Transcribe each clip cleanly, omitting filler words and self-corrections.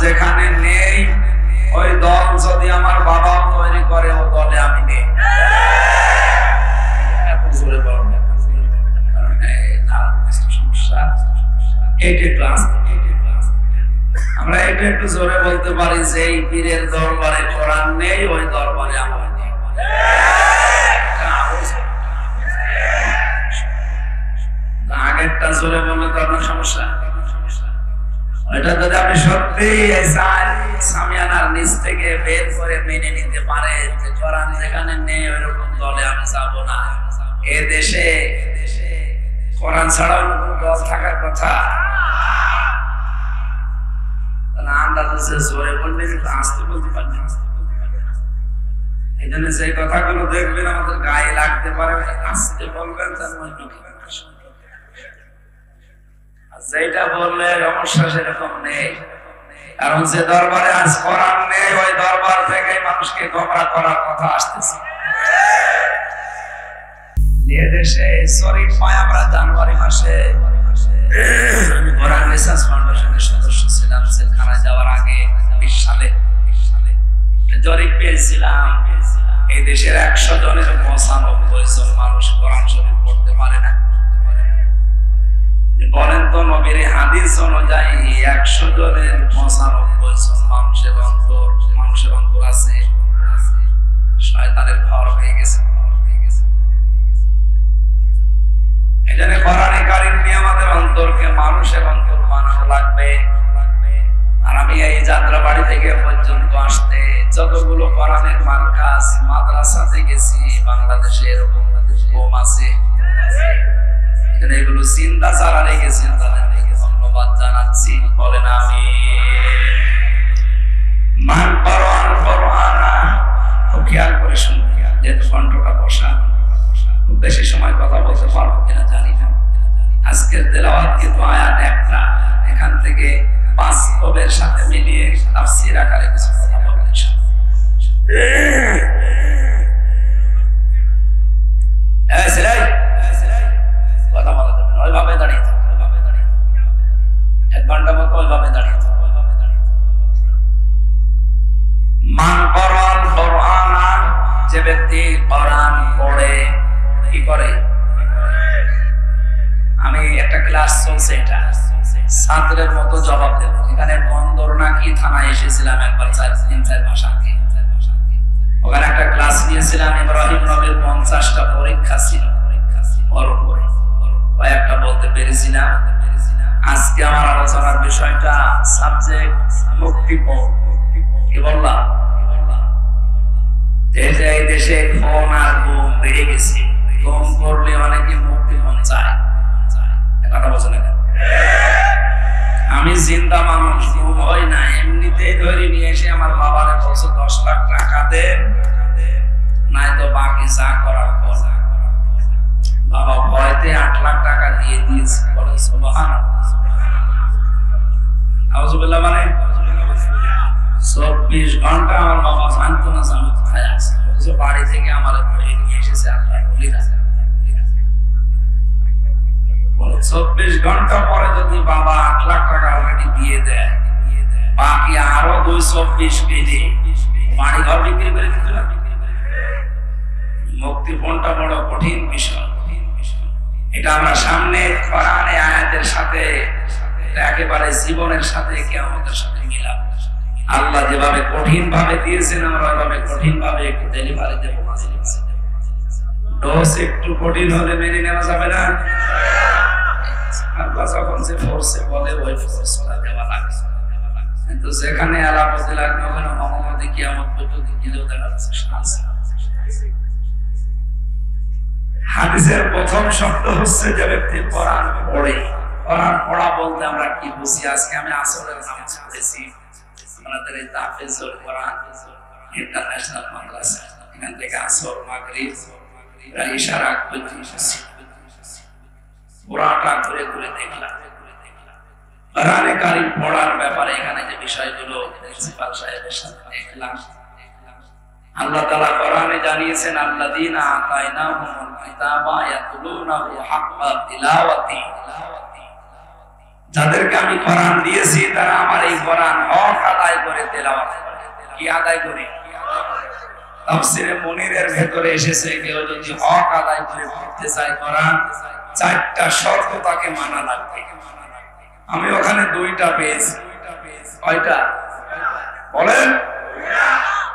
যেখানে নেই ওই দল যদি আমার বাবাও তৈরি করে ও দলে আমি নেই। আমরা এটা একটু জোরে বলতে পারি যে এই পীরের দরবারে কোরআন নেই, ওই দরবারে আমার নেই। আগেরটা জোরে বললে তো আপনার সমস্যা। এটা যদি আপনি সত্যি সামিয়ানার নিচ থেকে বের করে মেনে নিতে পারেন যে কোরআন যেখানে নেই ওইরকম দলে আমি যাব না, এ দেশে কোরআন ছাড়াও কোন দল থাকার কথা জোরে বললে কিন্তু আসতে বলতে পারবেন। এই জন্য যে কথাগুলো দেখবেন আমাদের গায়ে লাগতে পারে আসতে বলবেন, যেটা বললে সমস্যা সেরকম নেই। কারণ যে দরবারে আজ কোরআন নেই ওই দরবার থেকে মানুষকে গোমরা করার কথা আসতেছে। দেশে শরীফ পায় আমরা জানুয়ারি মাসে কোরআন রিসার্চ ফাউন্ডেশনের সদস্য ছিলাম। জেলখানায় যাওয়ার আগে 20 সালে জরিপ পেয়েছিলাম এই দেশের 100 জনের 95 জন মানুষ কোরআন শরীফ পড়তে পারে না। বলেন তো নবীর হাদিস অনুযায়ী 100 জনের 95 জন মানুষের অন্তর আছে শয়তানের ঘর হয়ে গেছে। এই জন্য কোরআনে কারীম নিয়ে আমাদের অন্তরকে মানুষের অন্তর বানানো লাগবে। আর আমি এই যাত্রা বাড়ি থেকে পর্যন্ত আসতে যতগুলো কোরআনের মার্কাজ মাদ্রাসাতে গেছি বাংলাদেশে এরকম কম আছে। এগুলো চিন্তা যারা রেখেছেন তাদেরকে ধন্যবাদ জানাচ্ছি। বলেন আমি মান কোরআন কোরআনা খুব খেয়াল করে শুনুন, যেহেতু কণ্ঠটা বসা খুব বেশি সময় কথা বলতে পারবো কিনা জানি না। আজকের তেলাওয়াত কিন্তু আয়াত একটা, এখান থেকে বাস্তবের সাথে মিলিয়ে তাফসীর আকারে কিছু কথা বলবো ইনশাআল্লাহ। কথা বলা যাবে না, ওইভাবে দাঁড়িয়ে থাকবে, 1 ঘন্টা মতো ওইভাবে দাঁড়িয়ে থাকবে। মান কোরআন কোরআনা, যে ব্যক্তি কোরআন পড়ে কি করে। আমি একটা ক্লাস চলছে, এটা ছাত্রের মতো জবাব দেব। এখানে বন্দর নাকি থানায় এসেছিলাম একবার 3-4 মাস আগে। ওখানে একটা ক্লাস নিয়েছিলাম, ইব্রাহিম নবীর 50টা পরীক্ষা ছিল, ওর উপরে কয়েকটা বলতে পেরেছি না। আজকে আমার আলোচনার বিষয়টা সাবজেক্ট মুক্তিপণ। কি বললাম? এই দেশে ফোন আর গুম বেড়ে গেছে, গুম করলে অনেকে মুক্তিপণ চায়। কথা বলছে না? আমি জিন্দা মানুষ, গুম হয় না, এমনিতেই ধরে নিয়ে এসে আমার বাবারে বলছে 10 লাখ টাকা দেন, নাই তো বাকি যা করার পর। বাবা ভয়তে 8 লাখ টাকা দিয়ে দিয়েছে। বলে সুবহানাল্লাহ। আউযুবিল্লাহ। মানে 24 ঘন্টা আমার বাবা জানতো না আমি কোথায় আছি। বাড়ি থেকে আমার ধরে নিয়ে এসেছে আল্লাহ বলিরা। 24 ঘন্টা পরে যদি বাবা 8 লাখ টাকা অলরেডি দিয়ে দেয়, বাকি আরো 224 পেলে বাড়ি ঘর বিক্রি করে দিতে হবে। মুক্তিপণটা বড় কঠিন বিষয়। এটা আমরা সামনে কোরআনে আয়াতের সাথে একেবারে জীবনের সাথে কিয়ামতের সাথে মিলাব। আল্লাহ যেভাবে কঠিন ভাবে দিয়েছেন আমরা ওইভাবে কঠিন ভাবে একটু ডেলিভারি দেবো। ডোজ একটু কঠিন হলে মেনে নেওয়া যাবে না। আল্লাহ যখন যে ফোর্সে বলে ওই ফোর্সটা দেওয়া লাগে। কিন্তু যেখানে আলাপতি লাগবে ওখানে মোহাম্মদী কিয়ামত পর্যন্ত গিলেও দেখা যাচ্ছে। হাদিসের প্রথম শব্দ হচ্ছে যে ব্যক্তি কোরআন পড়ে। কোরআন পড়া বলতে আমরা কি বুঝি? আজকে আমি আসরের নামাজ পড়েছি আমাদের এই তাফসীরুল কোরআন ইন্টারন্যাশনাল মাদ্রাসা, এখান থেকে আসর মাগরিব ইশা রাত পর্যন্ত পুরাটা ঘুরে ঘুরে দেখলাম। কোরআনে কারীম পড়ার ব্যাপারে এখানে যে বিষয়গুলো প্রিন্সিপাল সাহেবের সাথে দেখলাম, আল্লাহ তাআলা কোরআনে জানিয়েছেন আল্লাযীনা আতাইনাহুমুল কিতাবা ইয়াতলুনাহু হাক্কা তিলাওয়াতি, যাদেরকে আমি কোরআন দিয়েছি তারা আমার এই কোরআন হক হক আদায় করে তেলাওয়াত করে। কি আদায় করে? তাফসীরে মুনিরের ভেতরে এসেছে কেউ যদি হক আদায় করে পড়তে চায় কোরআন, 4টা শর্ত তাকে মানা লাগবে। আমি ওখানে 2টা পেয়েছি। কয়টা বলেন?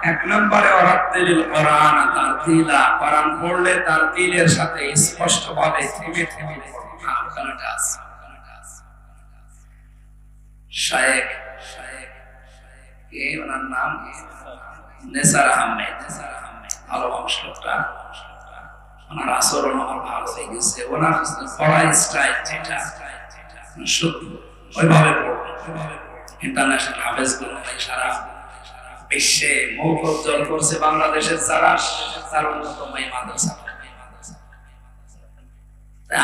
1 নম্বরে ওয়ারাত্তিলিল কোরআন তারতিলা, কোরআন পড়লে তার দিলের সাথে স্পষ্টভাবে থেমে থেমে পড়া। ওখানেটা আছে শায়েখ এই ওনার নাম নেসার আহমেদ, ভালো মানুষটা, ওনার আচরণ আমার ভালো লেগেছে। ওনার পড়ার স্টাইল যেটা শুদ্ধ ওইভাবে পড়বে। ইন্টারন্যাশনাল হাফেজ গুলো সারা বিশ্বে মুখ উজ্জ্বল করছে বাংলাদেশের যারা, তার অন্যতম এই মাদ্রাসা।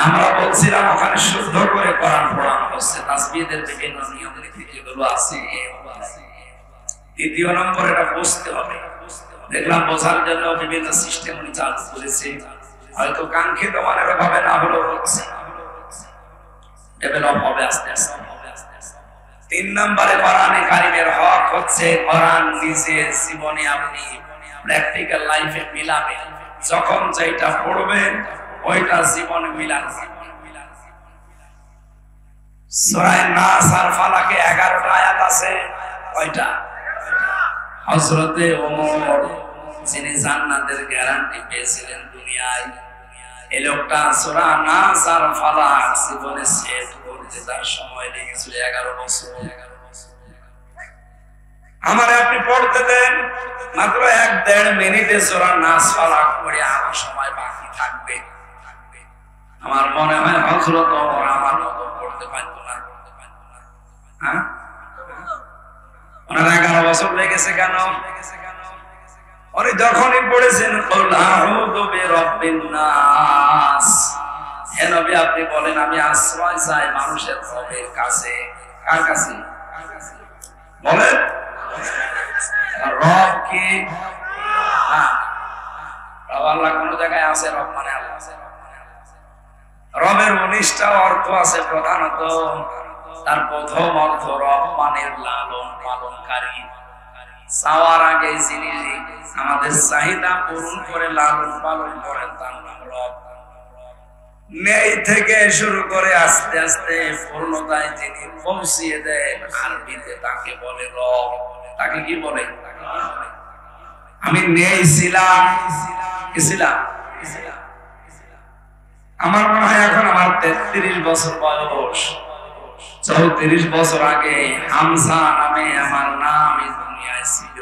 আমরা বলছিলাম ওখানে শুদ্ধ করে কোরআন পড়ানো হচ্ছে, তাসবিহের বিভিন্ন নিয়ম নীতি যেগুলো আছে। 2 নম্বর এটা বুঝতে হবে। দেখলাম বোঝার জন্য বিভিন্ন সিস্টেম উনি চালু করেছে, হয়তো কাঙ্ক্ষিত মানের ভাবে না হলেও হচ্ছে, ডেভেলপ হবে আস্তে আস্তে। 3 নম্বরে কোরআনে কারিমের হক হচ্ছে কোরআন নিজের জীবনে আপনি প্র্যাকটিক্যাল লাইফে মিলাবেন। যখন যেটা পড়বেন ওইটা জীবনে মিলাবেন। সূরা নাস আর ফালাকে 11টা আয়াত আছে। কয়টা? হযরতে ওমর যিনি জান্নাতের গ্যারান্টি পেয়েছিলেন দুনিয়ায়, এই লোকটা সূরা নাস আর ফালাক জীবনে সেট করতে তার সময় লেগেছিল 11 বছর। আমারে আপনি পড়তে দেন মাত্র 1-1.5 মিনিটে সূরা নাস ফালাক পড়ে আমার সময় বাকি থাকবে। আমার মনে হয় হযরত ওমর আমার মতো পড়তে পারতো না। হ্যাঁ, ওনার 11 বছর লেগেছে কেন? উনি যখনই পড়েছেন কুল আউযু বিরাব্বিন নাস, হে নবী আপনি বলেন আমি আশ্রয় চাই মানুষের রবের কাছে। কার কাছে বলেন? রব কি? হ্যাঁ, রব আল্লাহ। কোন জায়গায় আছে রব মানে আল্লাহ। রবের 19টা অর্থ আছে। প্রধানত তার প্রথম অর্থ রব মানে লালন পালনকারী। চাওয়ার আগে যিনি আমাদের চাহিদা পূরণ করে লালন পালন করেন তার নাম রব। নেই থেকে শুরু করে আস্তে আস্তে পূর্ণতায় যিনি পৌঁছিয়ে দেন, আরবিতে তাকে বলে রব। তাকে কি বলে? আমি নেই ছিলাম, আমার মনে হয় এখন আমার 33 বছর বয়স। 34 বছর আগে হামজা নামে আমার নাম এই দুনিয়ায় ছিল।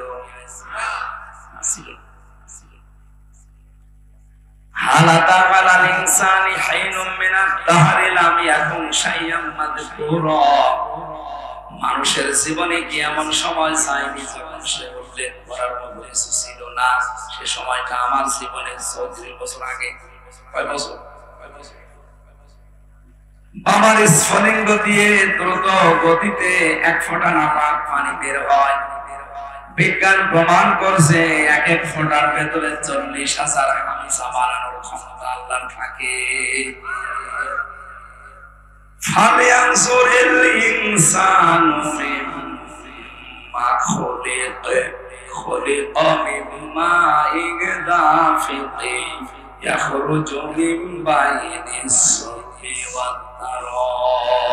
হালাতা আলাল ইনসানি হাইনুম মিনাদ দাহরি লাম ইয়াকুন শাইয়াম মাযকুরা। মানুষের জীবনে কি এমন সময় যায়নি যখন সে উল্লেখ করার মতো কিছু ছিল না? সে সময়টা আমার জীবনে 34 বছর আগে। কয় বছর? বাবার স্ফলিঙ্গ দিয়ে দ্রুত গতিতে 1 ফোঁটা নাপাক পানি বের হয়। বিজ্ঞান প্রমাণ করছে 1 ফোঁটার ভেতরে 40,000 হামজা বানানোর ক্ষমতা আল্লাহর থাকে। ফালিয়ানজুরিল ইনসানু মিম্মা খুলিকা মিন মাইন দাফিকিন ইয়াখরুজু মিন বাইনিস সুলবি ওয়াত তারাইব।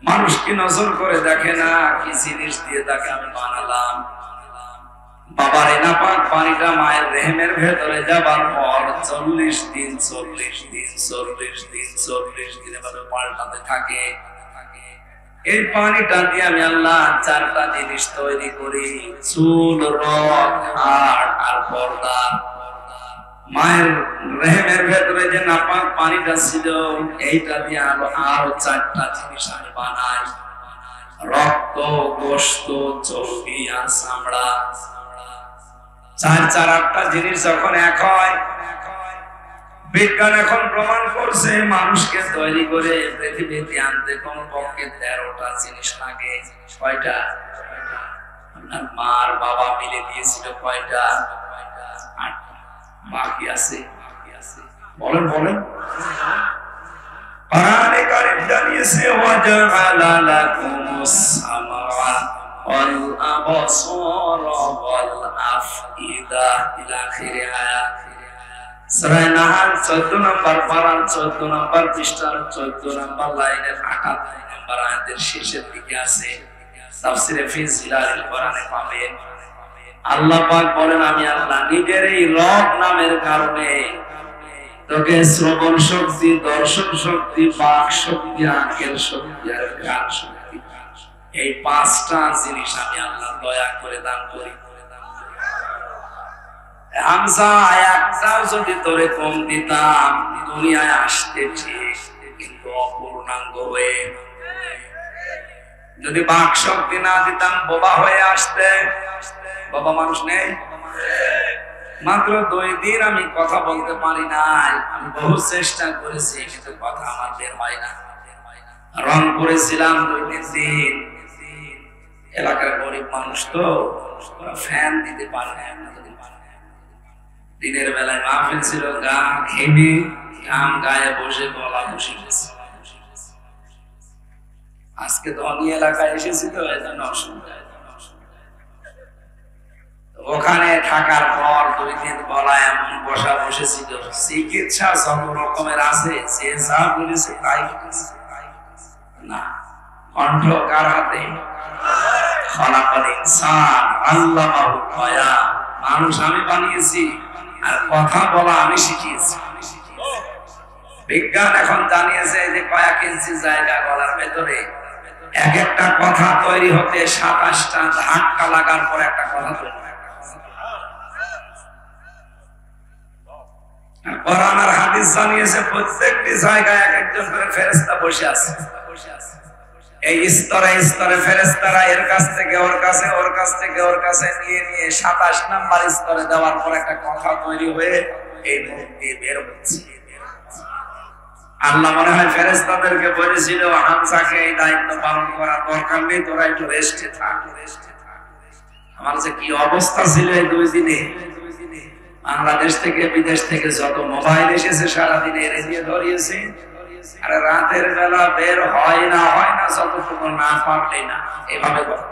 মানুষ কি নজর করে দেখে না কি জিনিস দিয়ে তাকে আমি বানালাম? বাবার এই নাপাক পানিটা মায়ের রেহেমের ভেতরে যাবার পর 40 দিন এভাবে পাল্টাতে থাকে। এই পানিটা দিয়ে আমি আল্লাহ 4টা জিনিস তৈরি করি, চুল, রগ, হাড় আর পর্দা। মায়ের রেহেমের ভেতরে যে নাপাক পানিটা ছিল এইটা দিয়ে আরো 4টা জিনিস আমি বানাই, রক্ত, গোশত, চর্বি আর চামড়া। 8টা জিনিস যখন এক হয়, বিজ্ঞান এখন প্রমাণ করছে মানুষকে তৈরি করে পৃথিবীতে আনতে কমপক্ষে 13টা জিনিস লাগে। কয়টা? আপনার মা আর বাবা মিলে দিয়েছিল কয়টা? 8টা। বাকি আছে, বলেন। কোরআনে কারীম জানিয়েছে ওয়াজআলা লাকুমুস সামআ ওয়াল আবসারা ওয়াল আফইদা ইলা আখিরি আয়াত। সূরা নাহল 14 নম্বর পারার 14 নম্বর পৃষ্ঠার 14 নম্বর লাইনের 78 নম্বর আয়াতের শেষের দিকে আছে। তাফসীরে ফি জিলালিল কোরআনে পাবেন। আল্লাহ পাক বলেন, আমি আল্লাহ নিজের এই রব নামের কারণে তোকে শ্রবণ শক্তি, দর্শন শক্তি, বাক শক্তি, আকেল শক্তি আর জ্ঞান শক্তি, এই পাঁচটা জিনিস আমি আল্লাহ দয়া করে দান করি। হামজা একটাও যদি তোরে কম দিতাম দুনিয়ায় আসতে ঠিক, কিন্তু অপূর্ণাঙ্গ হয়ে। যদি বাক শক্তি না দিতাম বোবা হয়ে আসতে। বাবা মানুষ নেই, মাত্র 2 দিন আমি কথা বলতে পারি নাই। আমি বহু চেষ্টা করেছি কিন্তু কথা আমার বের হয় না। রং করেছিলাম 2-3 দিন। এলাকার গরিব মানুষ তো, ফ্যান দিতে পারে না। দিনের বেলায় মাহফিল ছিল, গা ঘেমে ঘাম গায়ে বসে গলা বসে গেছে। আজকে তো অন্য এলাকায় এসেছি তো এজন্য অসুবিধা। ওখানে থাকার পর 2 দিন গলায় এমন বসা বসেছিল, চিকিৎসা যত রকমের আছে যে যা বলেছে তাই না। কণ্ঠ কার হাতে? খলাকাল ইনসান আল্লামাহুল বায়ান। মানুষ আমি বানিয়েছি আর কথা বলা আমি শিখিয়েছি। বিজ্ঞান এখন জানিয়েছে যে কয়েক ইঞ্চি জায়গা গলার ভেতরে, এক একটা কথা তৈরি হতে 27টা ধাক্কা লাগার পর একটা কথা তৈরি হয়। কোরআন আর হাদিস জানিয়েছে প্রত্যেকটি জায়গায় এক একজন করে ফেরেশতা বসে আছে। এই স্তরে স্তরে ফেরেশতারা এর কাছ থেকে ওর কাছে, ওর কাছ থেকে ওর কাছে নিয়ে নিয়ে 27 নাম্বার স্তরে দেওয়ার পর একটা কথা তৈরি হয়ে এই মুখ দিয়ে বের হচ্ছে। আল্লাহ মনে হয় ফেরেশতাদেরকে বলেছিল, হামজাকে এই দায়িত্ব পালন করার দরকার নেই, তোরা একটু রেস্টে থাক। আমার যে কি অবস্থা ছিল এই 2 দিনে। বাংলাদেশ থেকে বিদেশ থেকে যত মোবাইল এসেছে সারাদিনে রেডিও ধরিয়েছে, আর রাতের বেলা বের হয় না যতটুকু না পারলে না, এভাবে কথা।